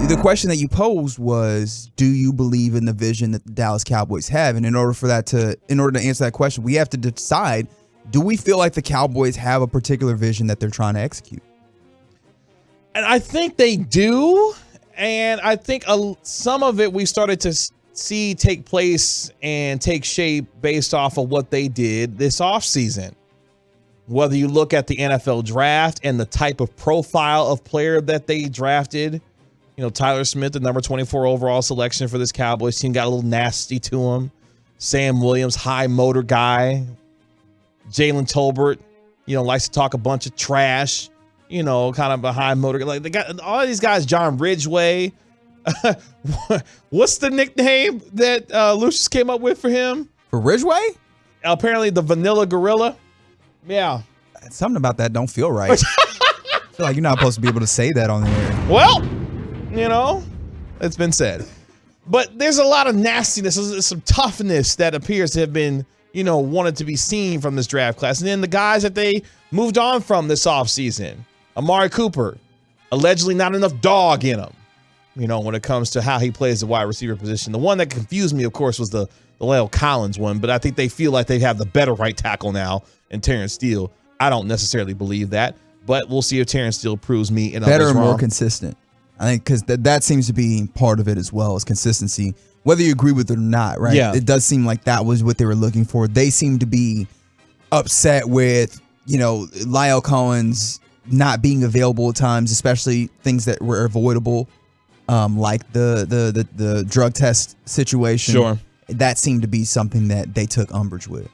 the question that you posed was, do you believe in the vision that the Dallas Cowboys have? And in order to answer that question, we have to decide, do we feel like the Cowboys have a particular vision that they're trying to execute? And I think they do. And I think some of it we started to see take place and take shape based off of what they did this offseason. Whether you look at the NFL draft and the type of profile of player that they drafted, Tyler Smith, the number 24 overall selection for this Cowboys team, got a little nasty to him. Sam Williams, high motor guy. Jalen Tolbert, likes to talk a bunch of trash. Kind of a high motor. Like they got all of these guys, John Ridgeway. What's the nickname that Lucius came up with for him? For Ridgeway? Apparently the Vanilla Gorilla. Yeah. Something about that don't feel right. I feel like you're not supposed to be able to say that on the air. Well, it's been said. But there's a lot of nastiness, there's some toughness that appears to have been, wanted to be seen from this draft class. And then the guys that they moved on from this offseason. Amari Cooper, allegedly not enough dog in him, when it comes to how he plays the wide receiver position. The one that confused me, of course, was the La'el Collins one, but I think they feel like they have the better right tackle now in Terrence Steele. I don't necessarily believe that, but we'll see if Terrence Steele proves me and better others and wrong. more consistent. I think because that seems to be part of it as well as consistency, whether you agree with it or not, right? Yeah. It does seem like that was what they were looking for. They seem to be upset with, La'el Collins not being available at times, especially things that were avoidable, like the drug test situation. Sure. That seemed to be something that they took umbrage with.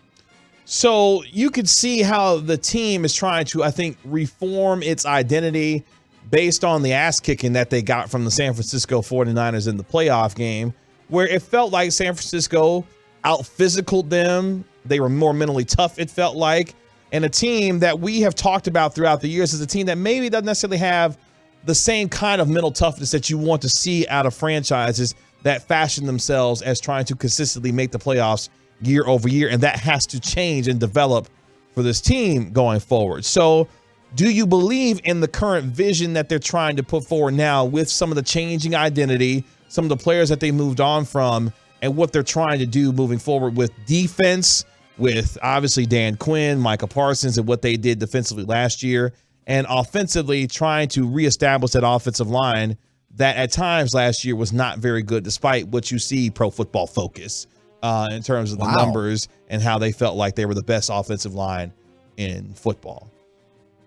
So you could see how the team is trying to, I think, reform its identity based on the ass kicking that they got from the San Francisco 49ers in the playoff game, where it felt like San Francisco out-physicaled them. They were more mentally tough, it felt like. And a team that we have talked about throughout the years is a team that maybe doesn't necessarily have the same kind of mental toughness that you want to see out of franchises that fashion themselves as trying to consistently make the playoffs year over year. And that has to change and develop for this team going forward. So do you believe in the current vision that they're trying to put forward now with some of the changing identity, some of the players that they moved on from, and what they're trying to do moving forward with defense, with obviously Dan Quinn, Micah Parsons, and what they did defensively last year, and offensively trying to reestablish that offensive line that at times last year was not very good, despite what you see Pro Football Focus in terms of the numbers and how they felt like they were the best offensive line in football.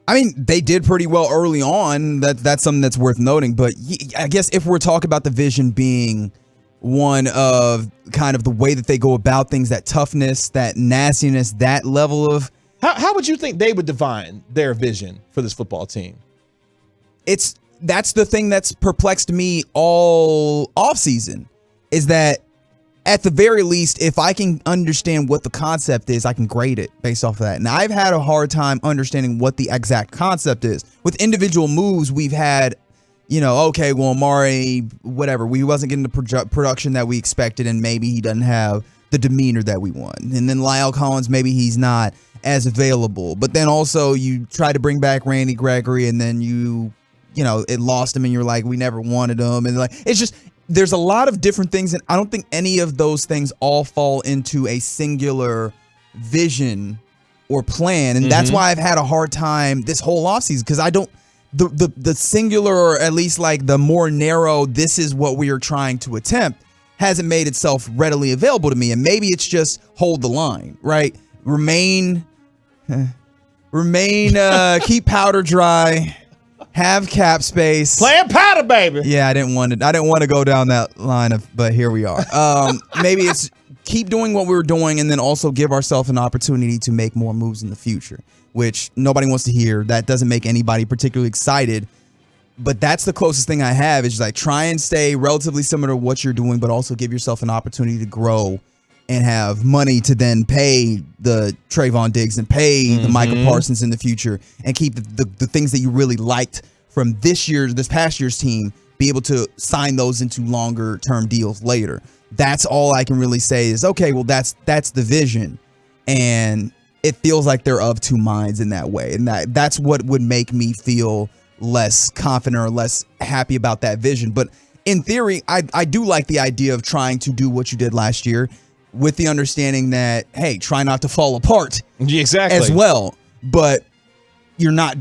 I mean, they did pretty well early on. That's something that's worth noting. But I guess if we're talking about the vision being one of kind of the way that they go about things, that toughness, that nastiness, that level of... How would you think they would define their vision for this football team? That's the thing that's perplexed me all offseason, is that at the very least, if I can understand what the concept is, I can grade it based off of that. And I've had a hard time understanding what the exact concept is. With individual moves, we've had, okay, well, Amari, whatever, we wasn't getting the production that we expected, and maybe he doesn't have the demeanor that we want. And then La'el Collins, maybe he's not as available. But then also you try to bring back Randy Gregory, and then it lost him, and you're like, we never wanted him. And it's just... There's a lot of different things, and I don't think any of those things all fall into a singular vision or plan. And that's why I've had a hard time this whole offseason, because I don't, the singular, or at least like the more narrow, this is what we are trying to attempt, hasn't made itself readily available to me. And maybe it's just hold the line, right? Remain, keep powder dry. Have cap space. Playing powder, baby. Yeah, I didn't want to go down that line but here we are. Maybe it's keep doing what we were doing, and then also give ourselves an opportunity to make more moves in the future, which nobody wants to hear. That doesn't make anybody particularly excited. But that's the closest thing I have, is just like try and stay relatively similar to what you're doing, but also give yourself an opportunity to grow and have money to then pay the Trayvon Diggs and pay the Micah Parsons in the future, and keep the things that you really liked from this past year's team, be able to sign those into longer term deals later. That's all I can really say is, okay, well, that's the vision. And it feels like they're of two minds in that way. And that's what would make me feel less confident or less happy about that vision. But in theory, I do like the idea of trying to do what you did last year with the understanding that, hey, try not to fall apart exactly as well. But you're not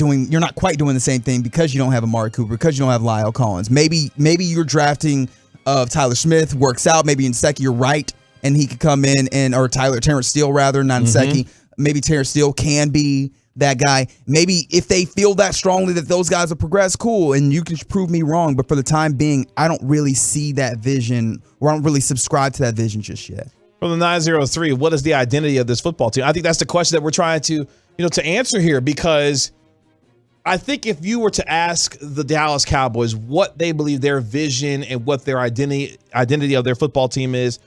quite doing the same thing because you don't have Amari Cooper, because you don't have Lyle Collins. Maybe your drafting of Tyler Smith works out. Maybe Nsekhe, you're right, and he could come in or Terrence Steele rather, not Nsekhe. Maybe Terrence Steele can be that guy. Maybe if they feel that strongly that those guys will progress, cool, and you can prove me wrong. But for the time being, I don't really see that vision, or I don't really subscribe to that vision just yet. From the 903, what is the identity of this football team? I think that's the question that we're trying to answer here, because I think if you were to ask the Dallas Cowboys what they believe their vision and what their identity of their football team is,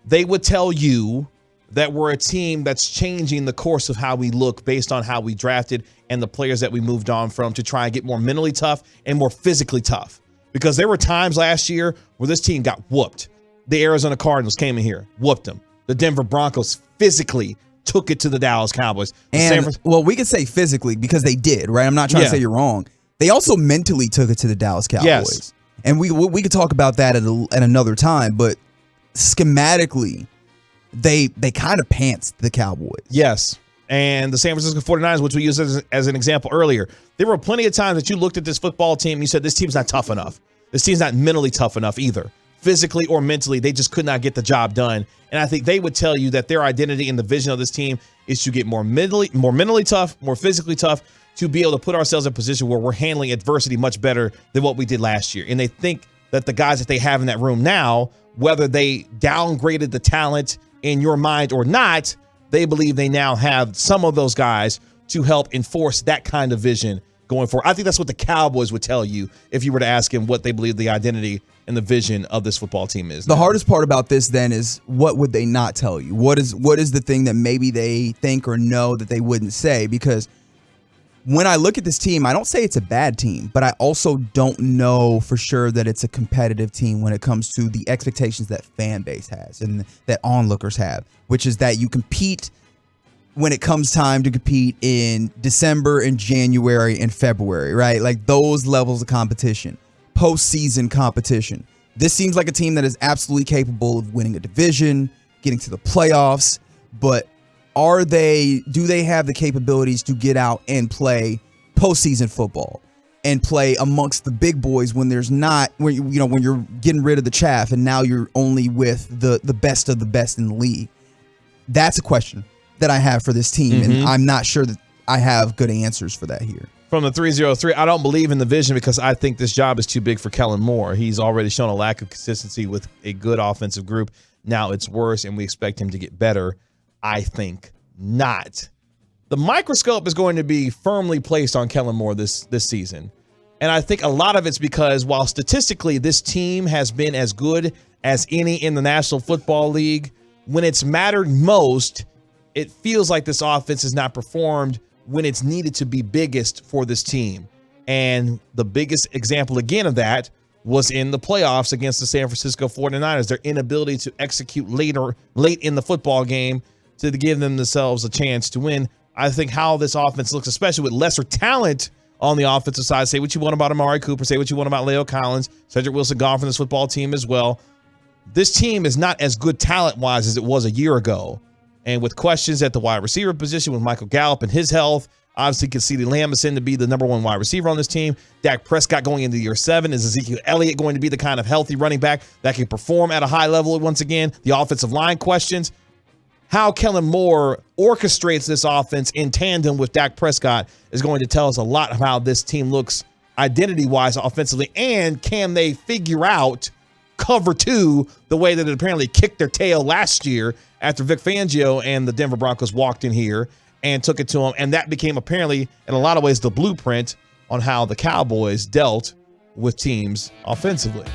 they would tell you that we're a team that's changing the course of how we look based on how we drafted and the players that we moved on from to try and get more mentally tough and more physically tough. Because there were times last year where this team got whooped. The Arizona Cardinals came in here, whooped them. The Denver Broncos physically took it to the Dallas Cowboys. Well, we could say physically because they did, right? I'm not trying to say you're wrong. They also mentally took it to the Dallas Cowboys. Yes. And we could talk about that at another time, but schematically, they kind of pantsed the Cowboys. Yes. And the San Francisco 49ers, which we used as an example earlier, there were plenty of times that you looked at this football team and you said, this team's not tough enough. This team's not mentally tough enough either. Physically or mentally, they just could not get the job done. And I think they would tell you that their identity and the vision of this team is to get more mentally tough, more physically tough, to be able to put ourselves in a position where we're handling adversity much better than what we did last year. And they think that the guys that they have in that room now, whether they downgraded the talent in your mind or not, they believe they now have some of those guys to help enforce that kind of vision going forward. I think that's what the Cowboys would tell you if you were to ask him what they believe the identity and the vision of this football team is. The hardest part about this then is, what would they not tell you? What is the thing that maybe they think or know that they wouldn't say? Because when I look at this team, I don't say it's a bad team, but I also don't know for sure that it's a competitive team when it comes to the expectations that fan base has and that onlookers have, which is that you compete when it comes time to compete in December and January and February, right? Like those levels of competition, postseason competition. This seems like a team that is absolutely capable of winning a division, getting to the playoffs, but do they have the capabilities to get out and play postseason football and play amongst the big boys when when you're getting rid of the chaff and now you're only with the best of the best in the league? That's a question that I have for this team, and I'm not sure that I have good answers for that here. From the 303, I don't believe in the vision because I think this job is too big for Kellen Moore. He's already shown a lack of consistency with a good offensive group. Now it's worse, and we expect him to get better. I think not. The microscope is going to be firmly placed on Kellen Moore this season. And I think a lot of it's because while statistically this team has been as good as any in the National Football League, when it's mattered most, it feels like this offense has not performed when it's needed to be biggest for this team. And the biggest example again of that was in the playoffs against the San Francisco 49ers. Their inability to execute late in the football game to give themselves a chance to win. I think how this offense looks, especially with lesser talent on the offensive side, say what you want about Amari Cooper, say what you want about Leo Collins, Cedric Wilson gone from this football team as well. This team is not as good talent-wise as it was a year ago. And with questions at the wide receiver position with Michael Gallup and his health, obviously CeeDee Lamb is in to be the number one wide receiver on this team. Dak Prescott going into year 7. Is Ezekiel Elliott going to be the kind of healthy running back that can perform at a high level once again? The offensive line questions. How Kellen Moore orchestrates this offense in tandem with Dak Prescott is going to tell us a lot of how this team looks identity-wise offensively, and can they figure out cover 2 the way that it apparently kicked their tail last year after Vic Fangio and the Denver Broncos walked in here and took it to them. And that became apparently, in a lot of ways, the blueprint on how the Cowboys dealt with teams offensively.